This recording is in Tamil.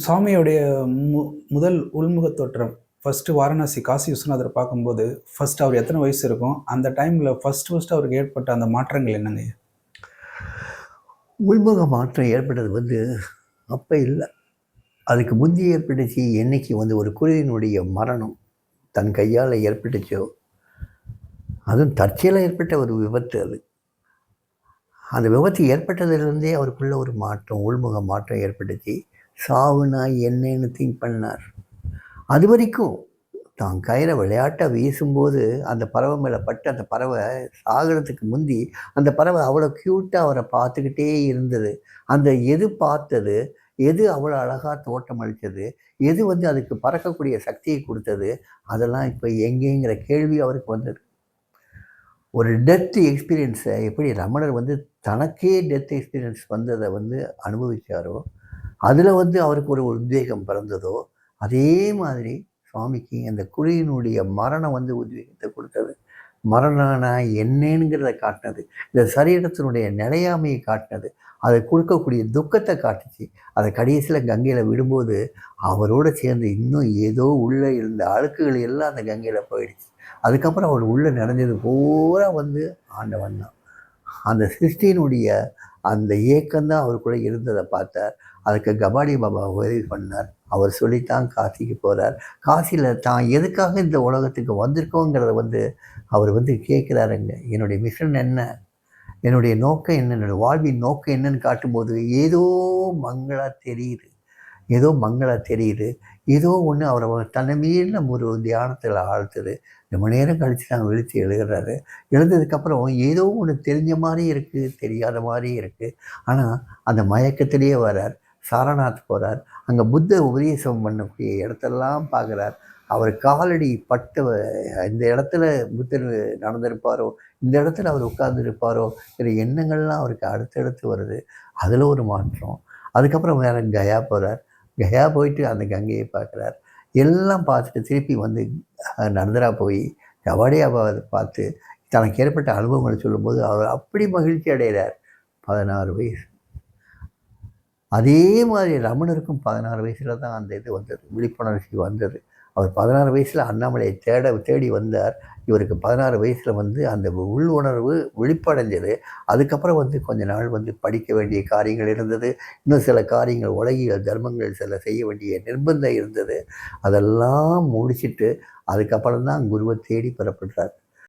சாமியோடைய மு முதல் உள்முகத் தோற்றம் ஃபர்ஸ்ட்டு வாரணாசி காசி விஸ்வநாதர பார்க்கும்போது, ஃபர்ஸ்ட் அவர் எத்தன வயசு இருக்கும்? அந்த டைம்ல ஃபர்ஸ்ட் அவருக்கு ஏற்பட்ட அந்த மாற்றங்கள் என்னங்க? உள்முக மாற்றம் ஏற்பட்டது வந்து அப்ப இல்ல. அதுக்கு முந்தி ஏற்பட்டுச்சு என்னைக்கு வந்து ஒரு குருவினுடைய மரணம் தன் கையால ஏற்பட்டுச்சோ, அதுவும் தற்செயலா ஏற்பட்ட ஒரு விபத்து அது. அந்த விபத்து ஏற்பட்டதிலிருந்தே அவருக்குள்ள ஒரு மாற்றம், உள்முக மாற்றம் ஏற்பட்டுச்சு. சாவுனா என்னன்னு திங்க் பண்ணார். அதுவரைக்கும் தான் கயிற விளையாட்டா வீசும்போது, அந்த பறவை மேல பட்டு அந்த பறவை சாகறதுக்கு முந்தி, அந்த பறவை அவ்வளோ க்யூட்டா அவர பார்த்துக்கிட்டே இருந்தது. அந்த எது பார்த்தது, எது அவ்வளோ அழகா தோற்றம் அளிச்சது, எது வந்து அதுக்கு பறக்கக்கூடிய சக்தியை குடுத்தது, அதெல்லாம் இப்ப எங்கேங்கிற கேள்வி அவருக்கு வந்தது. ஒரு டெத் எக்ஸ்பீரியன்ஸ எப்படி ரமணர் வந்து தனக்கே டெத் எக்ஸ்பீரியன்ஸ் வந்தத வந்து அனுபவிச்சாரோ, அதுல வந்து அவருக்கு ஒரு உத்வேகம் பிறந்ததோ, அதே மாதிரி சுவாமிக்கு அந்த குருவினுடைய மரணம் வந்து உத்வேகத்தை கொடுத்தது. மரணம்னா என்னங்கிறத காட்டினது. இந்த சரீரத்தினுடைய நிலையாமையை காட்டினது. அதை கொடுக்கக்கூடிய துக்கத்தை காட்டுச்சு. அதை கடைசியில கங்கையில விடும்போது, அவரோட சேர்ந்து இன்னும் ஏதோ உள்ள இருந்த அழுக்குகள் எல்லாம் அந்த கங்கையில போயிடுச்சு. அதுக்கப்புறம் அவர் உள்ள நிறைஞ்சது பூரா வந்து ஆண்டவன் தான். அந்த சிருஷ்டியினுடைய அந்த ஏக்கம் தான் அவருக்குள்ள இருந்ததை பார்த்தார். அதுக்கு கபாடி பாபா உதவி பண்ணார். அவர் சொல்லித்தான் காசிக்கு போகிறார். காசியில் தான் எதுக்காக இந்த உலகத்துக்கு வந்திருக்கோங்கிறத வந்து அவர் வந்து கேட்குறாருங்க. என்னுடைய மிஷன் என்ன, என்னுடைய நோக்கம் என்ன, என்னுடைய வாழ்வின் நோக்கம் என்னன்னு காட்டும்போது ஏதோ மங்களா தெரியுது. ஏதோ மங்களா தெரியுது. ஏதோ ஒன்று அவரை தன்னை மீறின ஒரு தியானத்தில் ஆழ்த்துது. ரொம்ப நேரம் கழித்து நான் விழித்து எழுதுறாரு. எழுந்ததுக்கப்புறம் ஏதோ ஒன்று தெரிஞ்ச மாதிரி இருக்குது, தெரியாத மாதிரி இருக்குது. ஆனால் அந்த மயக்கத்திலேயே வரார். சாரநாத் போகிறார். அங்கே புத்த உபதேசம் பண்ணக்கூடிய இடத்தெல்லாம் பார்க்குறார். அவர் காலடி பட்ட இந்த இடத்துல புத்தர் நடந்திருப்பாரோ, இந்த இடத்துல அவர் உட்கார்ந்துருப்பாரோ எண்ணங்கள்லாம் அவருக்கு அடுத்தடுத்து வருது. அதில் ஒரு மாற்றம். அதுக்கப்புறம் வேறு கயா போகிறார். கயா போயிட்டு அந்த கங்கையை பார்க்குறார். எல்லாம் பார்த்துட்டு திருப்பி வந்து நர்மதா போய் கபாடியாவை பார்த்து தனக்கு ஏற்பட்ட அனுபவங்களை சொல்லும்போது அவர் அப்படி மகிழ்ச்சி அடைகிறார். 16 வயசு. அதே மாதிரி ரமணருக்கும் 16 வயசில் தான் அந்த இது வந்தது, விழிப்புணர்ச்சி வந்தது. அவர் 16 வயசில் அண்ணாமலையை தேடி வந்தார். இவருக்கு 16 வயசில் வந்து அந்த உள் உணர்வு விழிப்படைஞ்சது. அதுக்கப்புறம் வந்து கொஞ்ச நாள் வந்து படிக்க வேண்டிய காரியங்கள் இருந்தது. இன்னும் சில காரியங்கள் உலகியல் தர்மங்கள் சில செய்ய வேண்டிய நிர்பந்தம் இருந்தது. அதெல்லாம் முடிச்சுட்டு அதுக்கப்புறம் தான் குருவை தேடி பெறப்படுறார்.